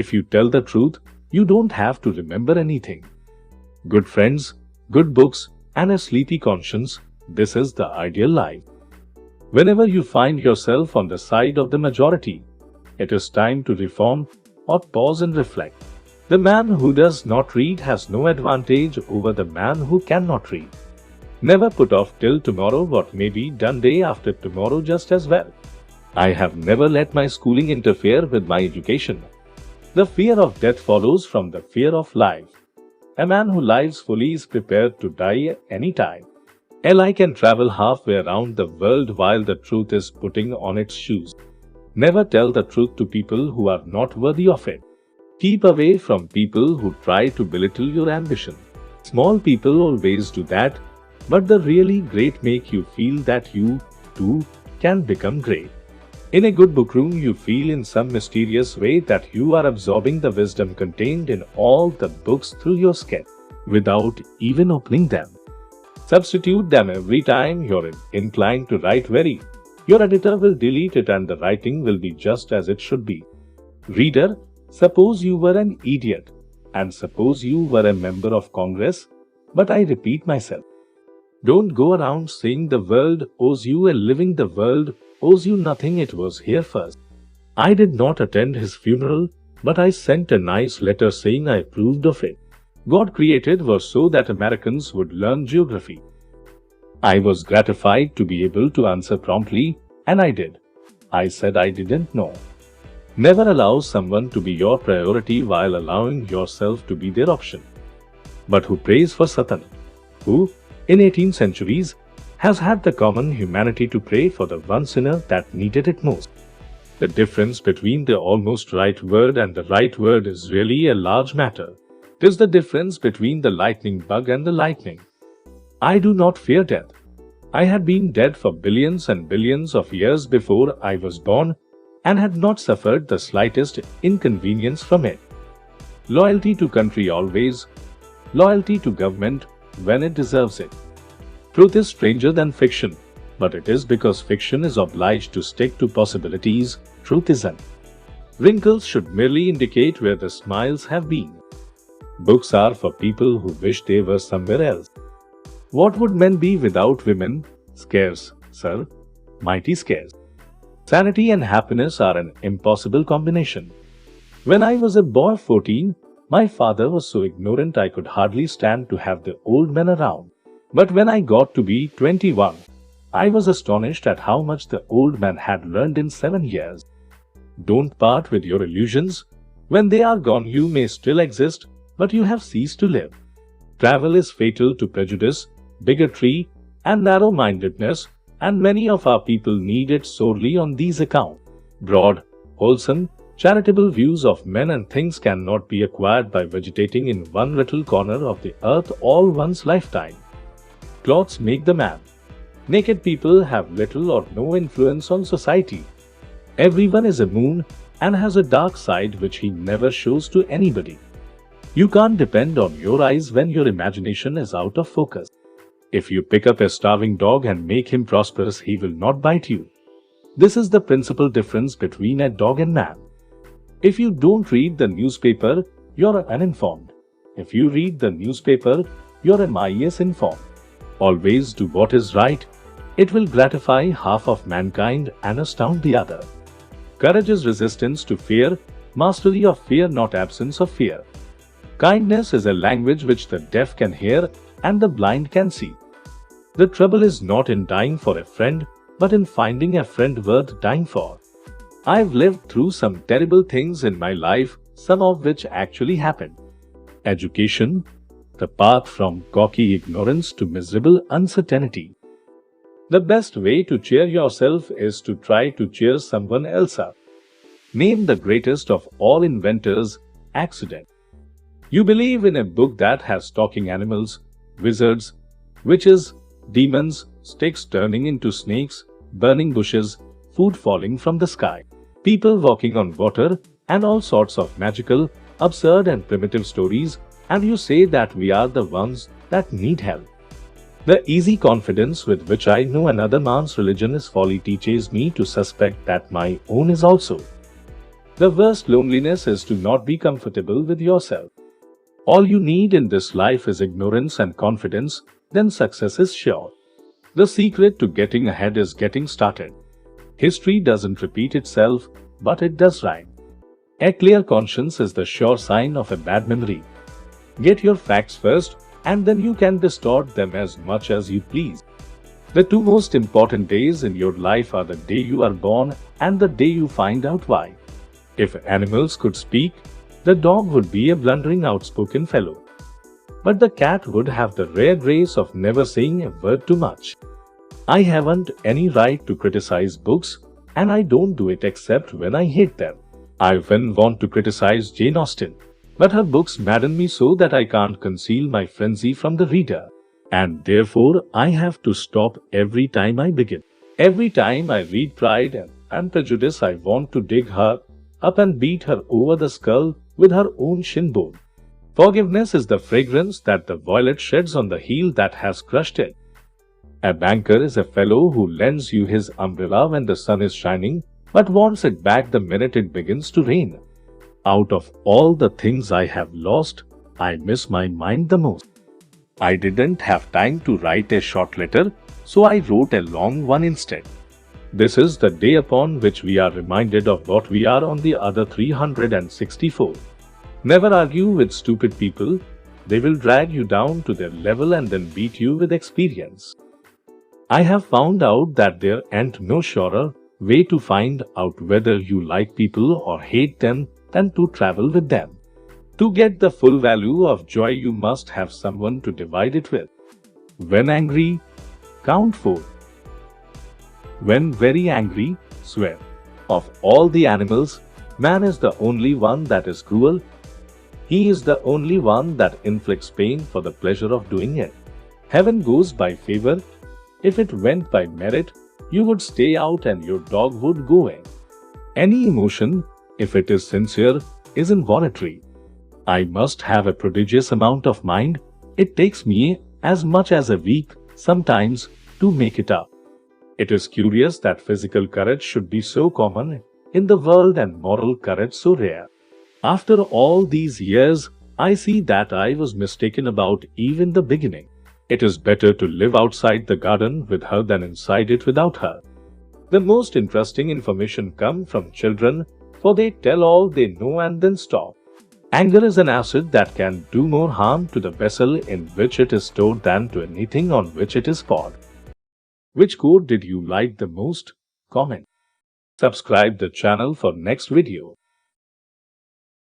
If you tell the truth, you don't have to remember anything. Good friends, good books, and a sleepy conscience, this is the ideal life. Whenever you find yourself on the side of the majority, it is time to reform or pause and reflect. The man who does not read has no advantage over the man who cannot read. Never put off till tomorrow what may be done day after tomorrow just as well. I have never let my schooling interfere with my education. The fear of death follows from the fear of life. A man who lives fully is prepared to die any time. I can travel halfway around the world while the truth is putting on its shoes. Never tell the truth to people who are not worthy of it. Keep away from people who try to belittle your ambition. Small people always do that, but the really great make you feel that you, too, can become great. In a good book room, you feel in some mysterious way that you are absorbing the wisdom contained in all the books through your skin, without even opening them. Substitute them every time you're inclined to write very. Your editor will delete it and the writing will be just as it should be. Reader, suppose you were an idiot, and suppose you were a member of Congress, but I repeat myself. Don't go around saying the world owes you a living. The world owes you nothing. It was here first. I did not attend his funeral, but I sent a nice letter saying I approved of it. God created was so that Americans would learn geography. I was gratified to be able to answer promptly, and I did. I said I didn't know. Never allow someone to be your priority while allowing yourself to be their option. But who prays for Satan? Who, in 18 centuries, has had the common humanity to pray for the one sinner that needed it most? The difference between the almost right word and the right word is really a large matter. It is the difference between the lightning bug and the lightning. I do not fear death. I had been dead for billions and billions of years before I was born and had not suffered the slightest inconvenience from it. Loyalty to country always, loyalty to government when it deserves it. Truth is stranger than fiction, but it is because fiction is obliged to stick to possibilities, truth isn't. Wrinkles should merely indicate where the smiles have been. Books are for people who wish they were somewhere else. What would men be without women? Scarce, sir. Mighty scarce. Sanity and happiness are an impossible combination. When I was a boy of 14, my father was so ignorant I could hardly stand to have the old men around. But when I got to be 21, I was astonished at how much the old man had learned in 7 years. Don't part with your illusions. When they are gone, you may still exist, but you have ceased to live. Travel is fatal to prejudice, bigotry, and narrow-mindedness, and many of our people need it sorely on these accounts. Broad, wholesome, charitable views of men and things cannot be acquired by vegetating in one little corner of the earth all one's lifetime. Clothes make the man. Naked people have little or no influence on society. Everyone is a moon and has a dark side which he never shows to anybody. You can't depend on your eyes when your imagination is out of focus. If you pick up a starving dog and make him prosperous, he will not bite you. This is the principal difference between a dog and man. If you don't read the newspaper, you're uninformed. If you read the newspaper, you're misinformed. Always do what is right. It will gratify half of mankind and astound the other. Courage is resistance to fear, mastery of fear, not absence of fear. Kindness is a language which the deaf can hear and the blind can see. The trouble is not in dying for a friend, but in finding a friend worth dying for. I've lived through some terrible things in my life, some of which actually happened. Education, the path from cocky ignorance to miserable uncertainty. The best way to cheer yourself is to try to cheer someone else up. Name the greatest of all inventors, accident. You believe in a book that has talking animals, wizards, witches, demons, sticks turning into snakes, burning bushes, food falling from the sky, people walking on water, and all sorts of magical, absurd and primitive stories, and you say that we are the ones that need help. The easy confidence with which I know another man's religion is folly teaches me to suspect that my own is also. The worst loneliness is to not be comfortable with yourself. All you need in this life is ignorance and confidence, then success is sure. The secret to getting ahead is getting started. History doesn't repeat itself, but it does rhyme. A clear conscience is the sure sign of a bad memory. Get your facts first, and then you can distort them as much as you please. The two most important days in your life are the day you are born and the day you find out why. If animals could speak, the dog would be a blundering, outspoken fellow. But the cat would have the rare grace of never saying a word too much. I haven't any right to criticize books, and I don't do it except when I hate them. I even want to criticize Jane Austen, but her books madden me so that I can't conceal my frenzy from the reader. And therefore I have to stop every time I begin. Every time I read Pride and Prejudice, I want to dig her up and beat her over the skull with her own shin bone. Forgiveness is the fragrance that the violet sheds on the heel that has crushed it. A banker is a fellow who lends you his umbrella when the sun is shining, but wants it back the minute it begins to rain. Out of all the things I have lost, I miss my mind the most. I didn't have time to write a short letter, so I wrote a long one instead. This is the day upon which we are reminded of what we are on the other 364. Never argue with stupid people. They will drag you down to their level and then beat you with experience. I have found out that there ain't no surer way to find out whether you like people or hate them than to travel with them. To get the full value of joy, you must have someone to divide it with. When angry, count 4. When very angry, swear. Of all the animals, man is the only one that is cruel. He is the only one that inflicts pain for the pleasure of doing it. Heaven goes by favor. If it went by merit, you would stay out and your dog would go in. Any emotion, if it is sincere, is involuntary. I must have a prodigious amount of mind. It takes me as much as a week, sometimes, to make it up. It is curious that physical courage should be so common in the world and moral courage so rare. After all these years, I see that I was mistaken about Eve in the beginning. It is better to live outside the garden with her than inside it without her. The most interesting information comes from children, for they tell all they know and then stop. Anger is an acid that can do more harm to the vessel in which it is stored than to anything on which it is poured. Which quote did you like the most? Comment. Subscribe the channel for next video.